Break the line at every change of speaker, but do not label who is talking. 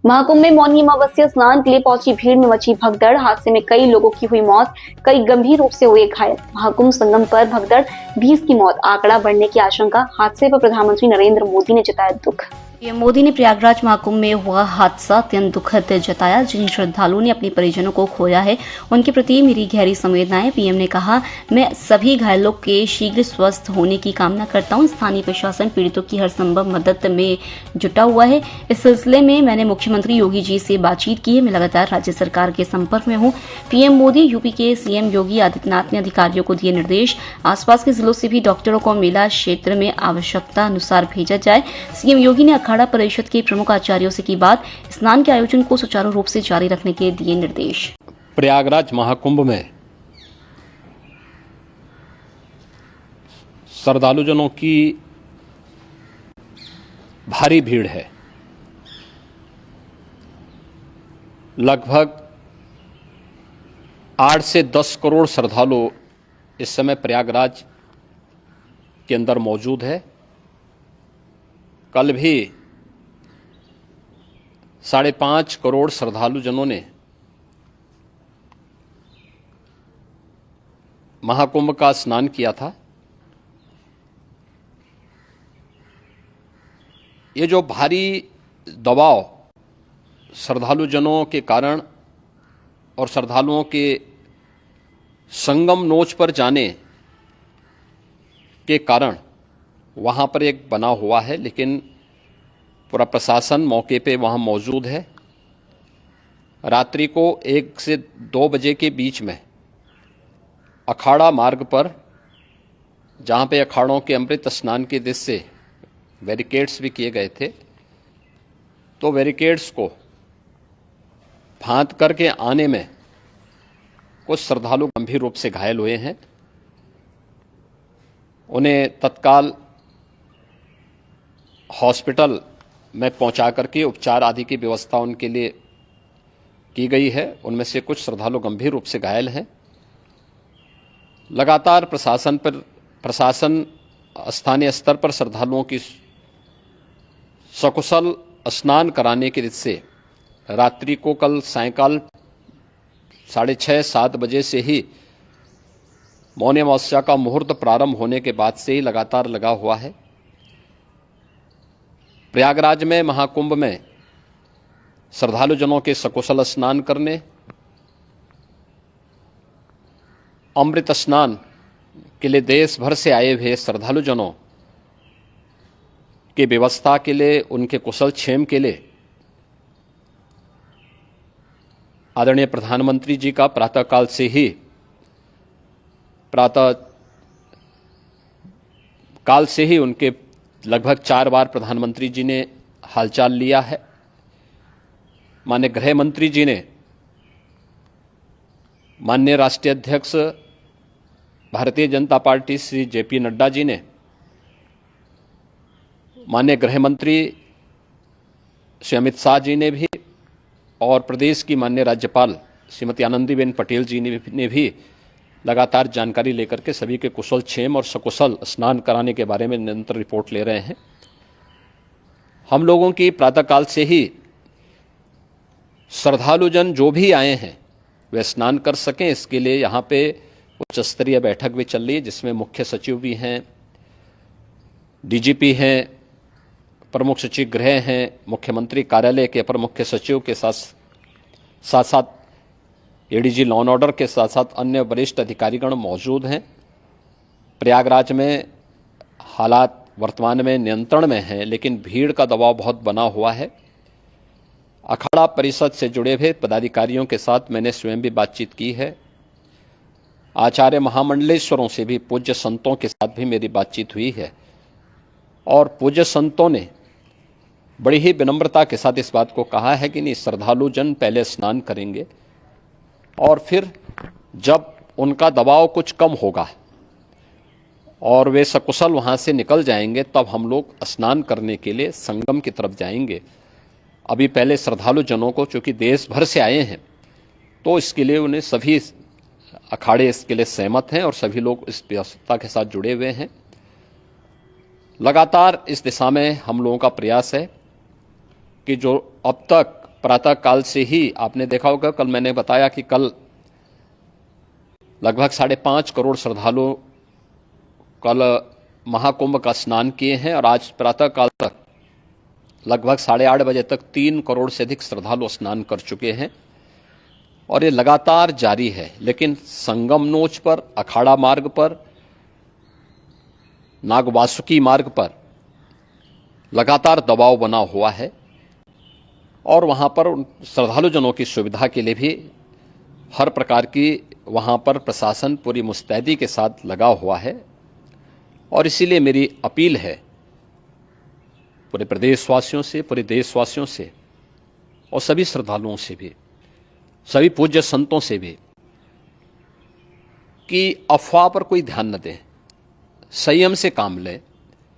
महाकुंभ में मौनी अमावस्या स्नान के लिए पहुंची भीड़ में मची भगदड़। हादसे में कई लोगों की हुई मौत, कई गंभीर रूप से हुए घायल। महाकुंभ संगम पर भगदड़, 20 की मौत, आंकड़ा बढ़ने की आशंका। हादसे पर प्रधानमंत्री नरेंद्र मोदी ने जताया दुख। पीएम मोदी ने प्रयागराज महाकुंभ में हुआ हादसा अत्यंत दुखद जताया। जिन श्रद्धालुओं ने अपने परिजनों को खोया है, उनके प्रति मेरी गहरी संवेदनाएं। पीएम ने कहा, मैं सभी घायलों के शीघ्र स्वस्थ होने की कामना करता हूं। स्थानीय प्रशासन पीड़ितों की हर संभव मदद में जुटा हुआ है। इस सिलसिले में मैंने मुख्यमंत्री योगी जी से बातचीत की है। मैं लगातार राज्य सरकार के संपर्क में हूं। पीएम मोदी, यूपी के सीएम योगी आदित्यनाथ ने अधिकारियों को दिए निर्देश। आसपास के जिलों से भी डॉक्टरों को मेला क्षेत्र में आवश्यकता अनुसार भेजा जाए। सीएम योगी ने अखाड़ा परिषद के प्रमुख आचार्यों से की बात। स्नान के आयोजन को सुचारू रूप से जारी रखने के दिए निर्देश।
प्रयागराज महाकुंभ में श्रद्धालुजनों की भारी भीड़ है। लगभग 8 से 10 करोड़ श्रद्धालु इस समय प्रयागराज के अंदर मौजूद है। कल भी 5.5 करोड़ श्रद्धालुजनों ने महाकुंभ का स्नान किया था। ये जो भारी दबाव श्रद्धालुजनों के कारण और श्रद्धालुओं के संगम नोच पर जाने के कारण वहां पर एक बना हुआ है, लेकिन पूरा प्रशासन मौके पे वहां मौजूद है। रात्रि को 1 से 2 बजे के बीच में अखाड़ा मार्ग पर, जहां पे अखाड़ों के अमृत स्नान के दृश्य से बैरिकेड्स भी किए गए थे, तो बैरिकेड्स को फांद करके आने में कुछ श्रद्धालु गंभीर रूप से घायल हुए हैं। उन्हें तत्काल हॉस्पिटल में पहुंचा करके उपचार आदि की व्यवस्था उनके लिए की गई है। उनमें से कुछ श्रद्धालु गंभीर रूप से घायल हैं। लगातार प्रशासन स्थानीय स्तर पर श्रद्धालुओं की सकुशल स्नान कराने के दृष्टि से रात्रि को कल सायंकाल 6:30-7 बजे से ही मौनी अमावस्या का मुहूर्त प्रारंभ होने के बाद से ही लगातार लगा हुआ है। प्रयागराज में महाकुंभ में श्रद्धालुजनों के सकुशल स्नान करने, अमृत स्नान के लिए देश भर से आए हुए श्रद्धालुजनों की व्यवस्था के लिए, उनके कुशल क्षेम के लिए आदरणीय प्रधानमंत्री जी का प्रातःकाल से ही उनके लगभग 4 बार प्रधानमंत्री जी ने हालचाल लिया है। माननीय गृह मंत्री जी ने, माननीय राष्ट्रीय अध्यक्ष भारतीय जनता पार्टी श्री जेपी नड्डा जी ने, माननीय गृह मंत्री श्री अमित शाह जी ने भी, और प्रदेश की माननीय राज्यपाल श्रीमती आनंदीबेन पटेल जी ने भी लगातार जानकारी लेकर के सभी के कुशल क्षेम और सकुशल स्नान कराने के बारे में निरंतर रिपोर्ट ले रहे हैं। हम लोगों की प्रातःकाल से ही श्रद्धालुजन जो भी आए हैं वे स्नान कर सकें, इसके लिए यहाँ पे उच्च स्तरीय बैठक भी चल रही है, जिसमें मुख्य सचिव भी हैं, डीजीपी हैं, प्रमुख सचिव गृह हैं, मुख्यमंत्री कार्यालय के अपर मुख्य सचिव के साथ साथ एडीजी लॉ एंड ऑर्डर के साथ साथ अन्य वरिष्ठ अधिकारीगण मौजूद हैं। प्रयागराज में हालात वर्तमान में नियंत्रण में हैं, लेकिन भीड़ का दबाव बहुत बना हुआ है। अखाड़ा परिषद से जुड़े हुए पदाधिकारियों के साथ मैंने स्वयं भी बातचीत की है। आचार्य महामंडलेश्वरों से भी, पूज्य संतों के साथ भी मेरी बातचीत हुई है, और पूज्य संतों ने बड़ी ही विनम्रता के साथ इस बात को कहा है कि नहीं, श्रद्धालु जन पहले स्नान करेंगे और फिर जब उनका दबाव कुछ कम होगा और वे सकुशल वहां से निकल जाएंगे, तब हम लोग स्नान करने के लिए संगम की तरफ जाएंगे। अभी पहले श्रद्धालु जनों को, चूंकि देश भर से आए हैं, तो इसके लिए उन्हें सभी अखाड़े इसके लिए सहमत हैं और सभी लोग इस व्यवस्था के साथ जुड़े हुए हैं। लगातार इस दिशा में हम लोगों का प्रयास है कि जो अब तक प्रातः काल से ही आपने देखा होगा, कल मैंने बताया कि कल लगभग 5.5 करोड़ श्रद्धालु कल महाकुंभ का स्नान किए हैं और आज प्रातः काल तक लगभग 8:30 बजे तक 3 करोड़ से अधिक श्रद्धालु स्नान कर चुके हैं और ये लगातार जारी है। लेकिन संगम नोच पर, अखाड़ा मार्ग पर, नागवासुकी मार्ग पर लगातार दबाव बना हुआ है और वहां पर श्रद्धालुजनों की सुविधा के लिए भी हर प्रकार की वहां पर प्रशासन पूरी मुस्तैदी के साथ लगा हुआ है। और इसीलिए मेरी अपील है पूरे प्रदेशवासियों से, पूरे देशवासियों से और सभी श्रद्धालुओं से भी, सभी पूज्य संतों से भी कि अफवाह पर कोई ध्यान न दें, संयम से काम लें